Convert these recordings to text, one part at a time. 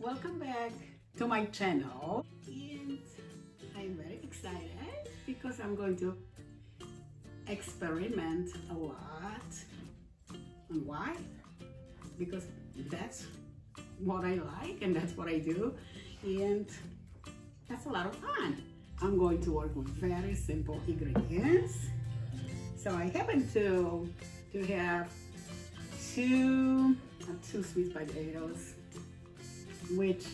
Welcome back to my channel, and I'm very excited because I'm going to experiment a lot. And why? Because that's what I like and that's what I do, and that's a lot of fun. I'm going to work with very simple ingredients. So I happen to have two sweet potatoes which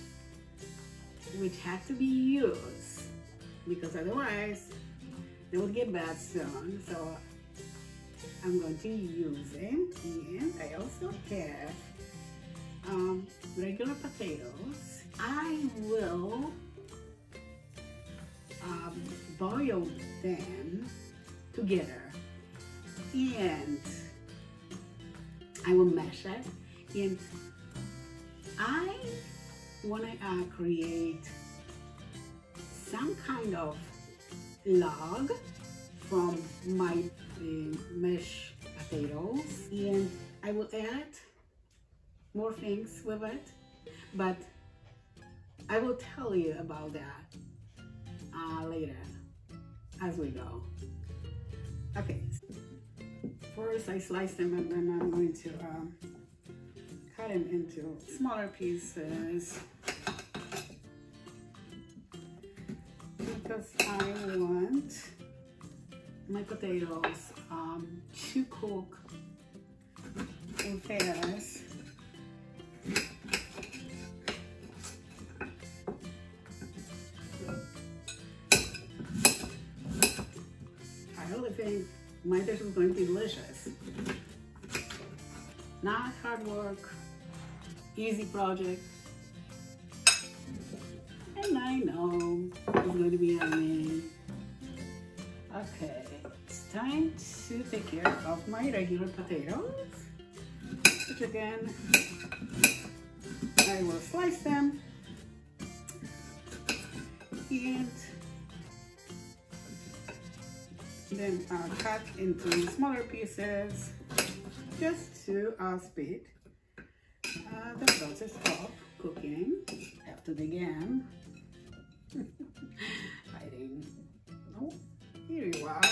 had to be used because otherwise they would get bad soon. So I'm going to use them, and I also have regular potatoes. I will boil them together, and I will mash it, and I want to create some kind of log from my mashed potatoes, and I will add more things with it, but I will tell you about that later as we go. Okay, first I slice them, and then I'm going to cut them into smaller pieces because I want my potatoes to cook fast. I really think my dish is going to be delicious. Not hard work, easy project, and I know it's going to be yummy. Okay, it's time to take care of my regular potatoes, which again, I will slice them and then cut into smaller pieces just to speed the process of cooking. Have to dig in. Hiding. Oh, here you are.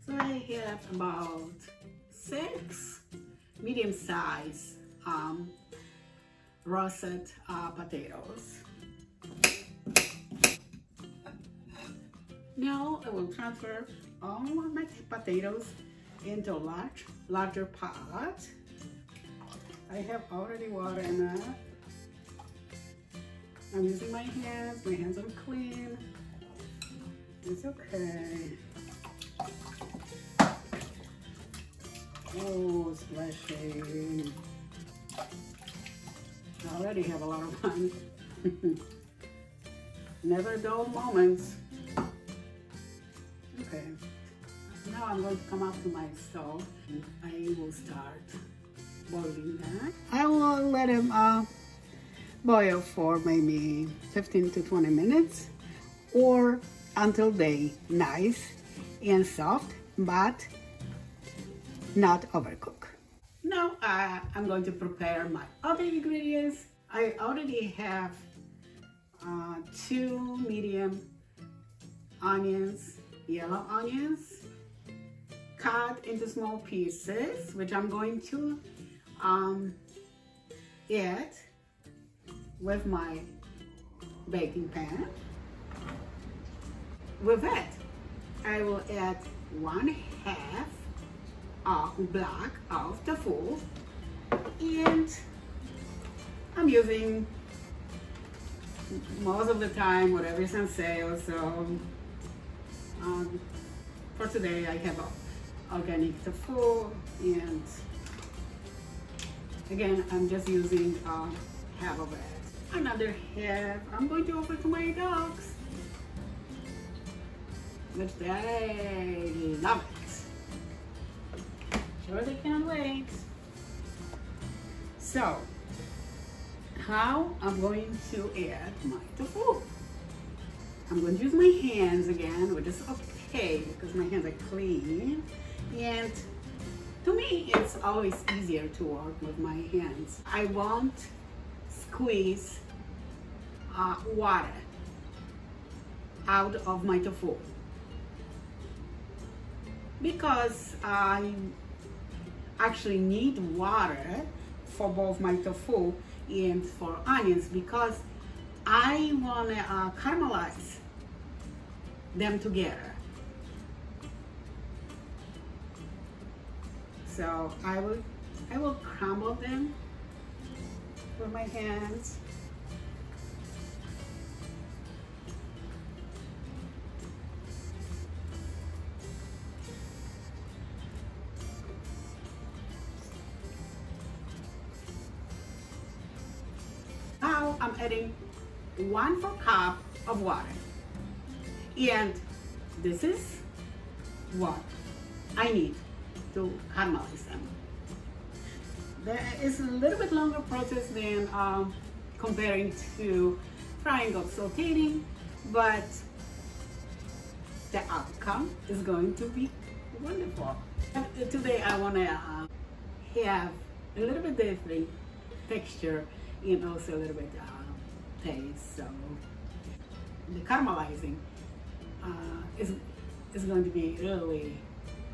So I have about 6 medium-sized russet potatoes. Now I will transfer all of my potatoes into a larger pot. I have already water in it. I'm using my hands. My hands are clean. It's okay. Oh, splashing. I already have a lot of fun. Never dull moments. Okay. Now I'm going to come up to my stove. I will start boiling that. I will let him boil for maybe 15 to 20 minutes or until they nice and soft, but not overcooked. Now I'm going to prepare my other ingredients. I already have 2 medium onions, yellow onions, cut into small pieces, which I'm going to add with my baking pan. With that, I will add 1/2 block of tofu, and I'm using most of the time whatever is on sale. So for today I have organic tofu, and again I'm just using half of it. Another half I'm going to offer to my dogs, which they love it. Sure, they can't wait. So how I'm going to add my tofu? I'm going to use my hands again, which is okay because my hands are clean, and to me it's always easier to work with my hands. I won't squeeze water out of my tofu because I actually need water for both my tofu and for onions because I want to caramelize them together. So I will crumble them with my hands. Now I'm adding 1/4 cup of water, and this is what I need to caramelize them. There is a little bit longer process than comparing to frying or sauteing, but the outcome is going to be wonderful. Today I want to have a little bit different texture and also a little bit taste. So the caramelizing is going to be really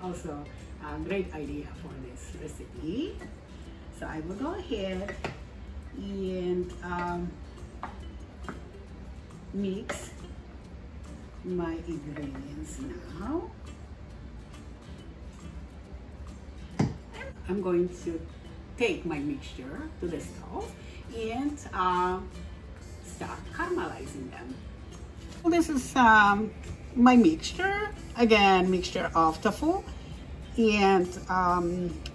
also a great idea for this recipe. So I will go ahead and mix my ingredients now. I'm going to take my mixture to the stove and start caramelizing them. This is my mixture. Again, mixture of tofu and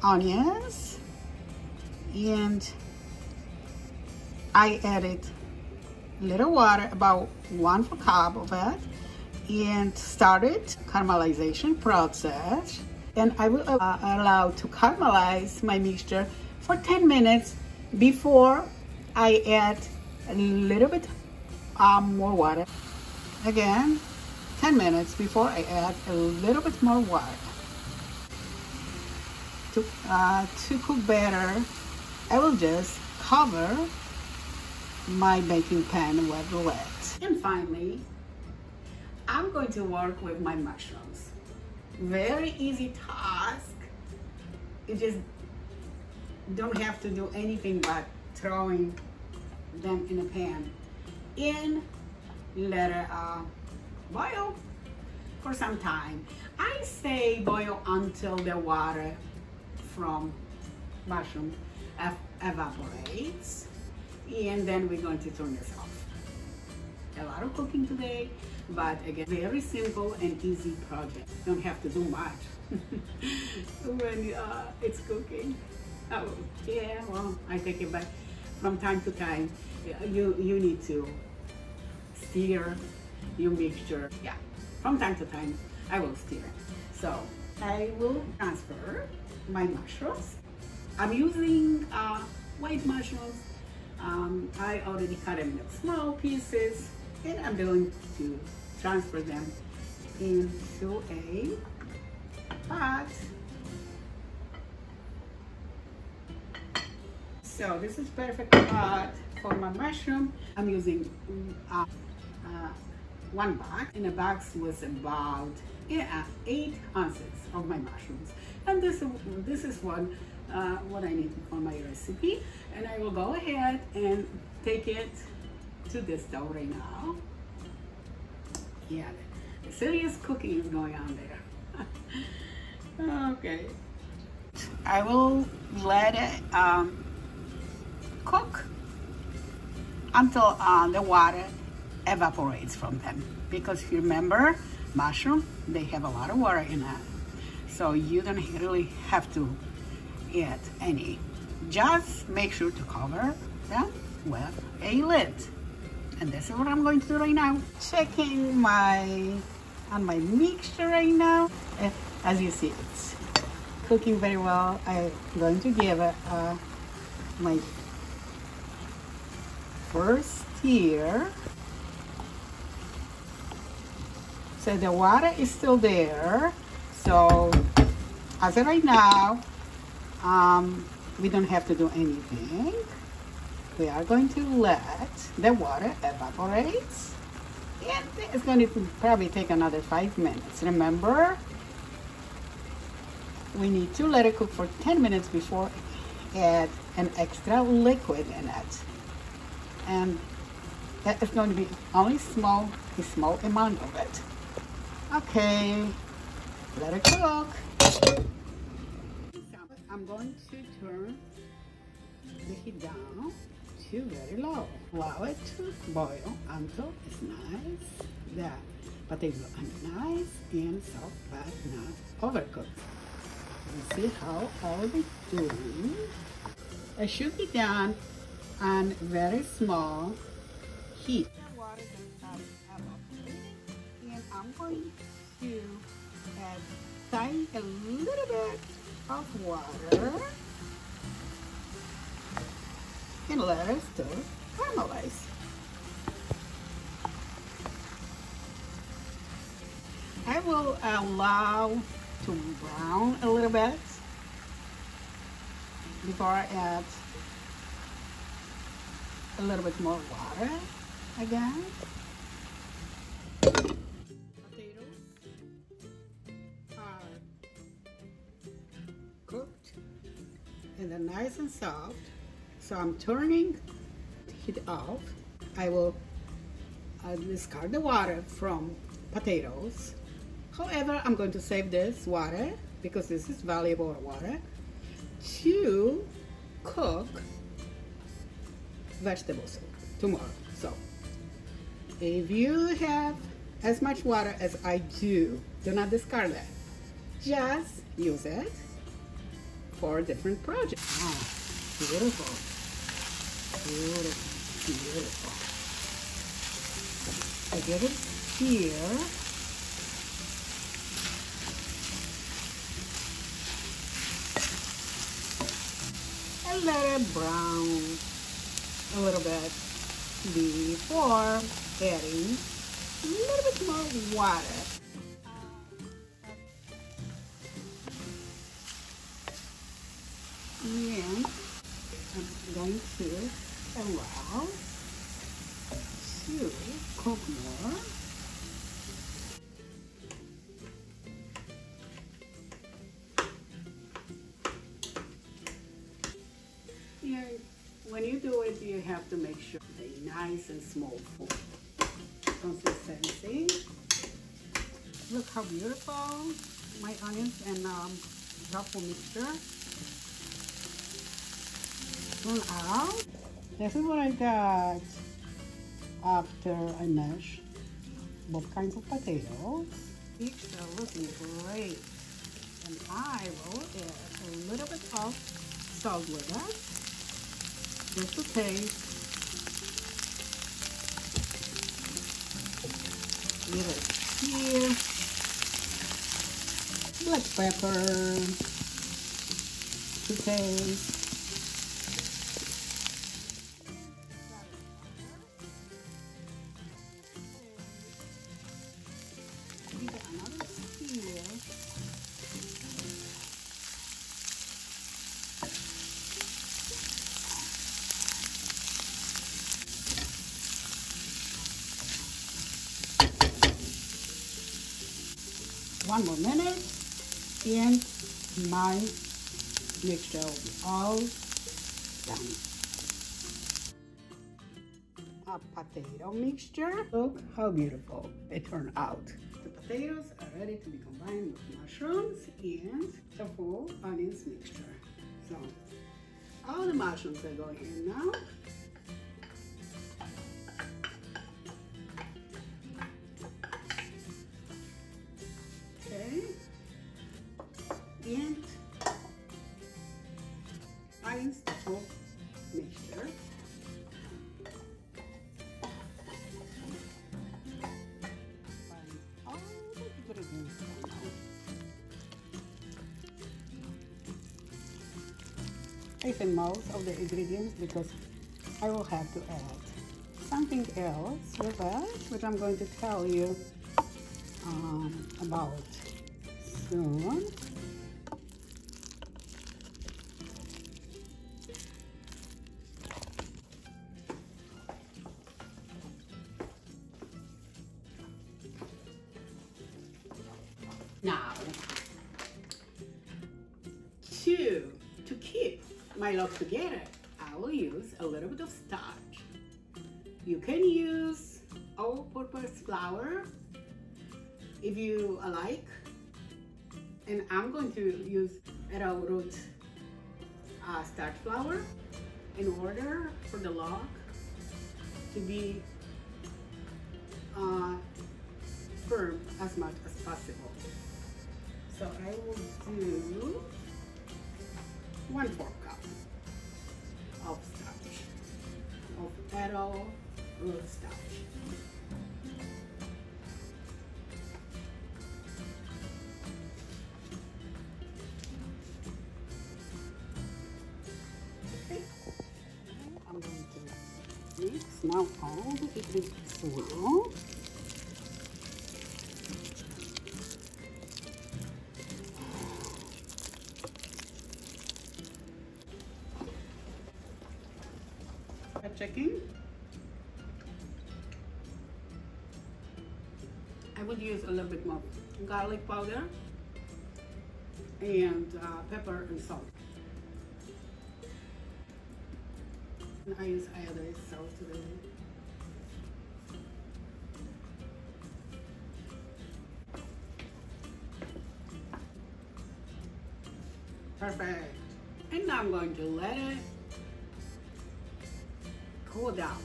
onions, and I added little water, about 1/4 cup of it, and started caramelization process. And I will allow to caramelize my mixture for 10 minutes before I add a little bit more water. Again, 10 minutes before I add a little bit more water. To cook better, I will just cover my baking pan with wet. And finally, I'm going to work with my mushrooms. Very easy task. You just don't have to do anything but throwing them in a pan and let it boil for some time. I say boil until the water from mushroom evaporates, and then we're going to turn this off. A lot of cooking today, but again, very simple and easy project. Don't have to do much when it's cooking. Oh, yeah, well, I take it back. From time to time, you need to stir your mixture. Yeah, from time to time, I will stir. So I will transfer my mushrooms. I'm using white mushrooms. I already cut them in small pieces, and I'm going to transfer them into a pot. So this is perfect pot for my mushroom. I'm using 1 box, and the box was about 8 ounces of my mushrooms. And this is what I need for my recipe. And I will go ahead and take it to the stove right now. Yeah, serious cooking is going on there. Okay. I will let it cook until the water evaporates from them. Because if you remember, mushroom, they have a lot of water in it. So you don't really have to add any. Just make sure to cover them with a lid. And this is what I'm going to do right now. Checking on my mixture right now. As you see, it's cooking very well. I'm going to give it my first stir. So the water is still there. So as of right now, we don't have to do anything. We are going to let the water evaporate. And it's going to probably take another 5 minutes. Remember, we need to let it cook for 10 minutes before add an extra liquid in it. And that is going to be only a small amount of it. Okay, let it cook. I'm going to turn the heat down to very low. Allow it to boil until it's nice. The potatoes are nice and soft, but not overcooked. You see how all of it doing. It should be done on very small heat. The water just started evaporating, and I'm going to add a little bit of water and let it stir caramelize. I will allow to brown a little bit before I add a little bit more water again. Potatoes are cooked and they're nice and soft. So I'm turning the heat off. I will discard the water from potatoes. However, I'm going to save this water because this is valuable water to cook vegetables tomorrow. So if you have as much water as I do not discard that. Just use it for different projects. Oh, beautiful. Beautiful, beautiful. I get it here. And let it brown a little bit before adding a little bit more water. And I'm going to allow to cook more. And when you do it, you have to make sure they're nice and small consistency. Look how beautiful my onions and tofu mixture turn out. This is what I got after I mash both kinds of potatoes. Each are looking great. And I will add a little bit of salt with it, just to taste. Leave it here. Black pepper to taste. One more minute and my mixture will be all done. A potato mixture. Look how beautiful it turned out. The potatoes are ready to be combined with mushrooms and tofu onions mixture. So all the mushrooms are going in now. And onions tofu mixture. All the ingredients now. I say most of the ingredients because I will have to add something else with it, which I'm going to tell you about soon. To keep my log together, I will use a little bit of starch. You can use all-purpose flour if you like, and I'm going to use arrowroot starch flour in order for the log to be firm as much as possible. So I will do 1/4 cup of starch, of arrowroot starch. Okay, I'm going to mix now all the ingredients well. Checking. I would use a little bit more garlic powder and pepper and salt. And I use iodized salt today. Perfect. And now I'm going to let it cool down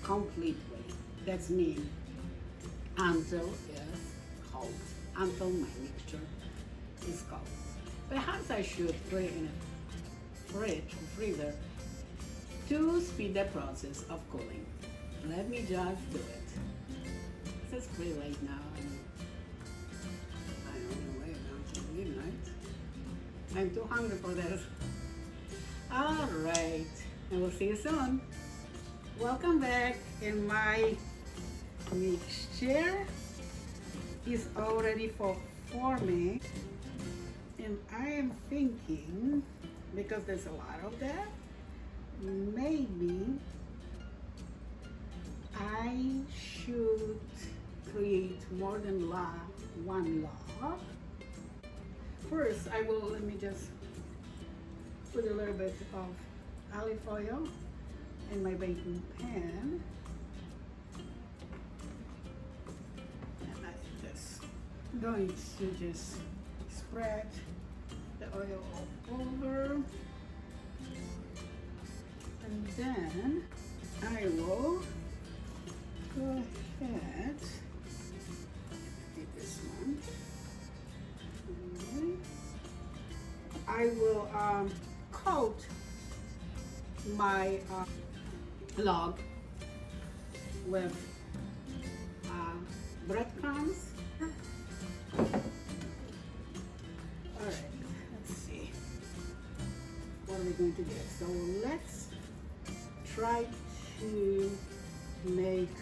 completely. That's mean until it's cold, until my mixture is cold. Perhaps I should put it in a fridge or freezer to speed the process of cooling. Let me just do it. It's pretty late now. I don't know wait until midnight. I'm too hungry for this. All right, I will see you soon. Welcome back, and my mixture is already for forming, and I am thinking, because there's a lot of that, maybe I should create more than one log. First, let me just put a little bit of olive oil in my baking pan, and I'm just going to just spread the oil all over, and then I will go ahead, take this one, okay. I will coat my log with breadcrumbs. All right, let's see what are we going to get. So let's try to make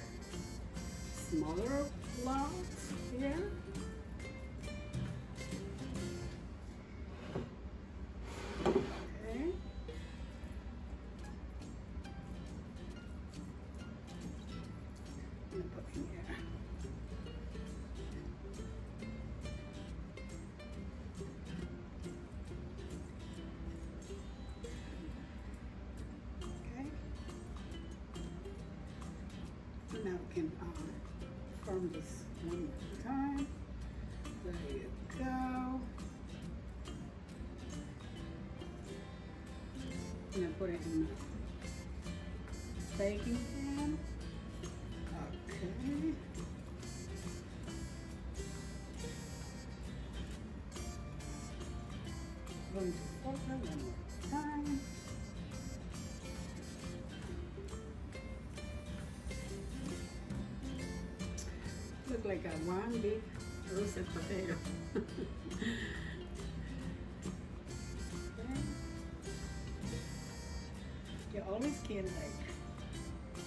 smaller logs here. Now we can form this one more time. There you go. And then put it in the baking pan. Okay. Going to fold it one more time. Look like one big russet potato. Okay. You always can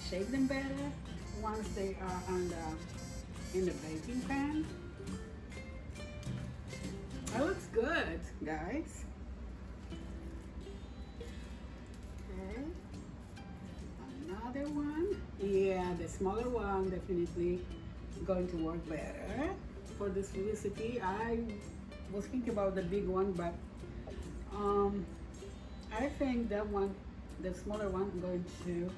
shape them better once they are in the baking pan. That looks good, guys. Okay. Another one. Yeah, the smaller one definitely going to work better for this recipe. I was thinking about the big one, but I think that one, the smaller one, I'm going to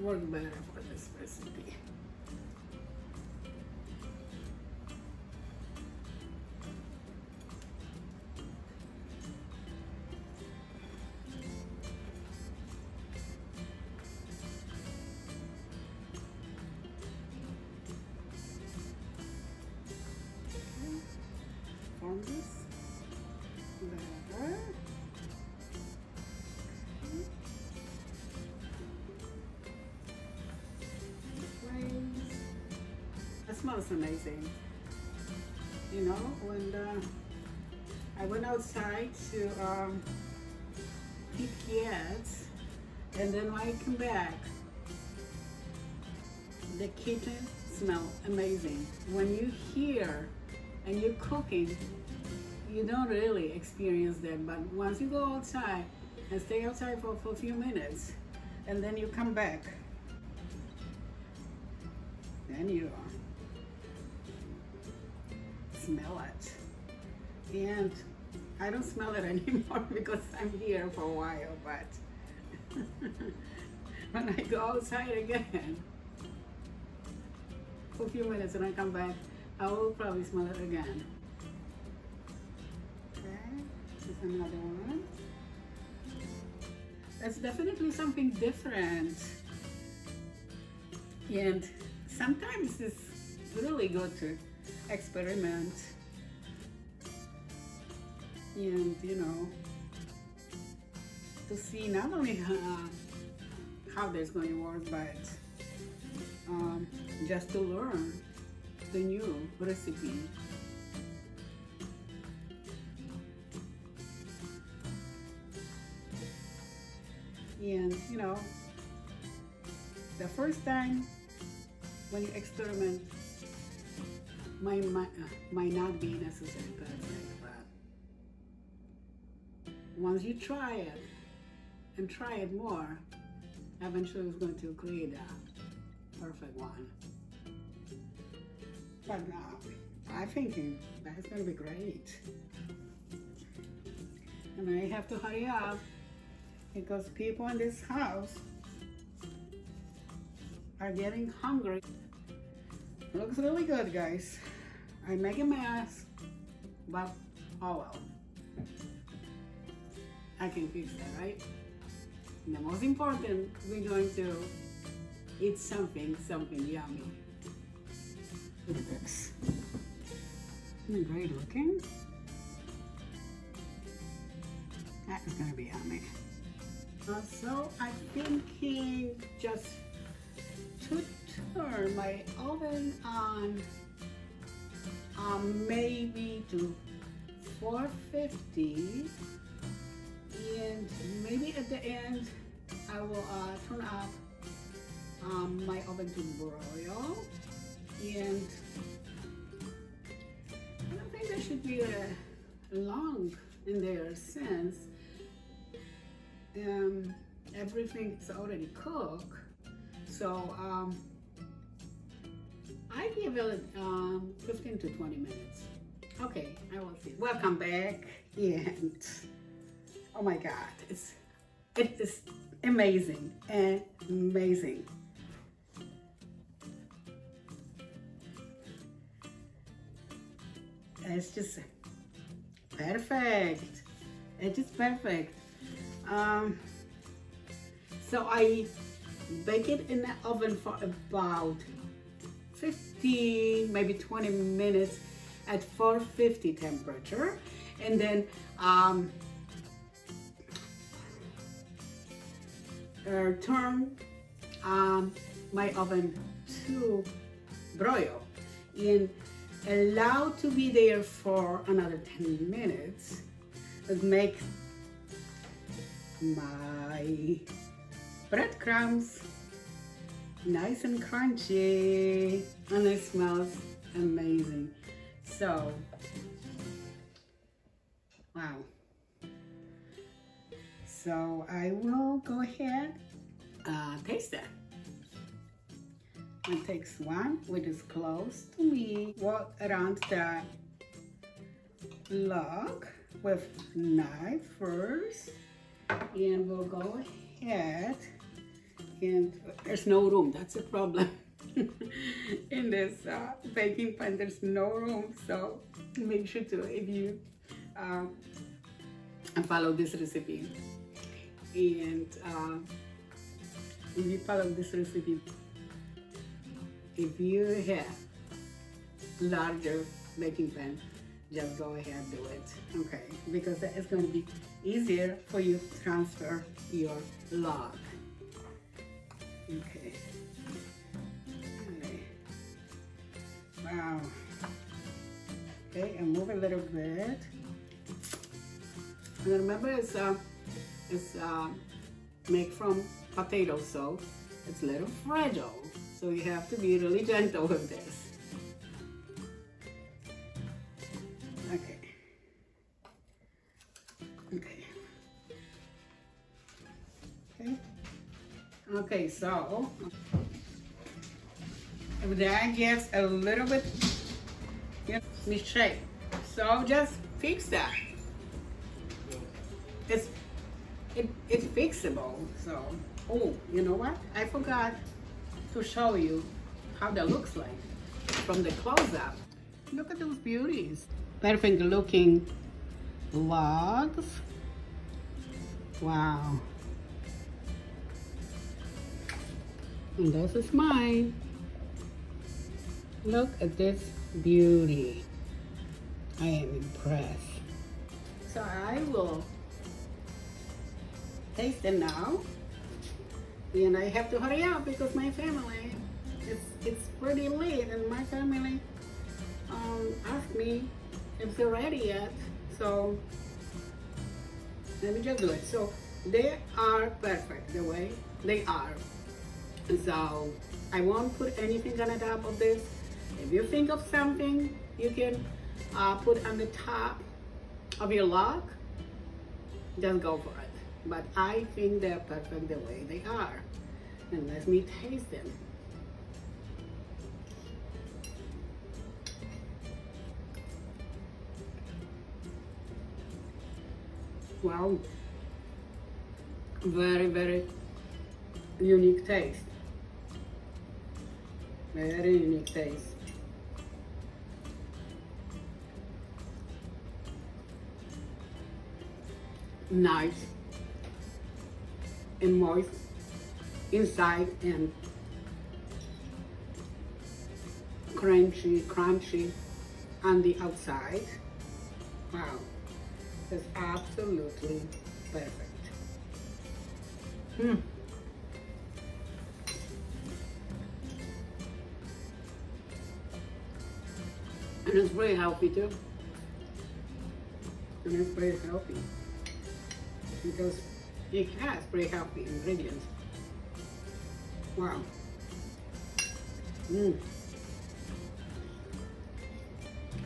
work better for this recipe. Form this better. It smells amazing. You know, when I went outside to pick kids, and then when I come back, the kitchen smells amazing. When you hear and you're cooking, you don't really experience that, but once you go outside and stay outside for a few minutes, and then you come back, then you smell it. And I don't smell it anymore because I'm here for a while, but when I go outside again for a few minutes and I come back, I will probably smell it again. Okay, here's another one. It's definitely something different. And sometimes it's really good to experiment and, you know, to see not only how that's going to work, but just to learn the new recipe. And, you know, the first time when you experiment might not be necessarily perfect, but once you try it and try it more, eventually it's going to create a perfect one. But I'm thinking that's going to be great. And I have to hurry up because people in this house are getting hungry. Looks really good, guys. I make a mess, but oh well. I can fix that, right? And the most important, we're going to eat something yummy. Look at this. Isn't it great looking? That is gonna be yummy. So I'm thinking just to turn my oven on maybe to 450, and maybe at the end I will turn up my oven to broil. And I don't think there should be long in there since everything is already cooked. So I give it 15 to 20 minutes. Okay, I will see. Welcome back, and oh my God, it is amazing, amazing. It's just perfect. It's just perfect. So I bake it in the oven for about 15, maybe 20 minutes at 450 temperature, and then turn my oven to broil and allow to be there for another 10 minutes. It makes my breadcrumbs nice and crunchy, and it smells amazing. So, wow. So I will go ahead, taste it. It takes one which is close to me, walk around the log with knife first, and we'll go ahead, and there's no room, that's the problem. In this baking pan, there's no room, so make sure to, if you follow this recipe, and if you follow this recipe, if you have larger baking pan, just go ahead and do it, okay? Because it's going to be easier for you to transfer your log. Okay. Wow. Okay, and move a little bit. And remember, it's made from potatoes, so it's a little fragile. So you have to be really gentle with this. Okay. Okay. Okay. Okay, so if that gets a little bit misshapen, so just fix that. It's fixable. So, oh, you know what? I forgot to show you how that looks like from the close-up. Look at those beauties. Perfect looking logs. Wow. And this is mine. Look at this beauty. I am impressed. So I will taste it now. And I have to hurry up because my family, it's pretty late, and my family asked me if they're ready yet. So let me just do it. So they are perfect the way they are. So I won't put anything on the top of this. If you think of something you can put on the top of your log, just go for it. But I think they're perfect the way they are. And let me taste them. Wow. Very, very unique taste. Very unique taste. Nice and moist inside and crunchy on the outside. Wow, it's absolutely perfect. And it's very healthy too. And it's very healthy because it has very healthy ingredients. Wow.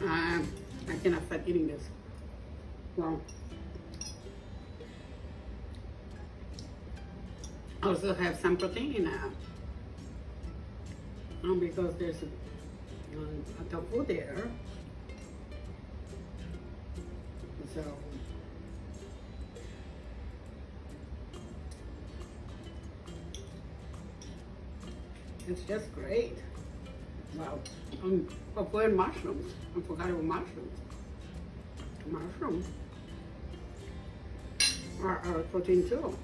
I cannot stop eating this. Wow. Also have some protein in it. Because there's a tofu there. So it's just great. Wow. For mushrooms. I forgot about mushrooms. Mushrooms are protein too.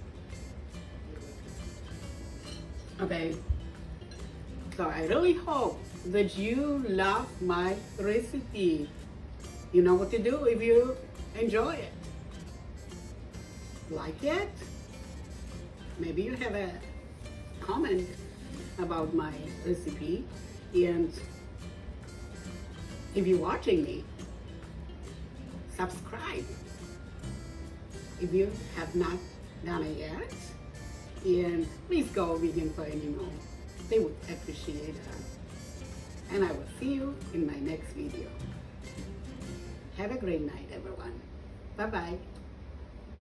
Okay. So I really hope that you love my recipe. You know what to do if you enjoy it. Like it? Maybe you have a comment about my recipe, and if you're watching me, subscribe if you have not done it yet, and please go vegan for animal. They would appreciate that. And I will see you in my next video. Have a great night, everyone. Bye-bye.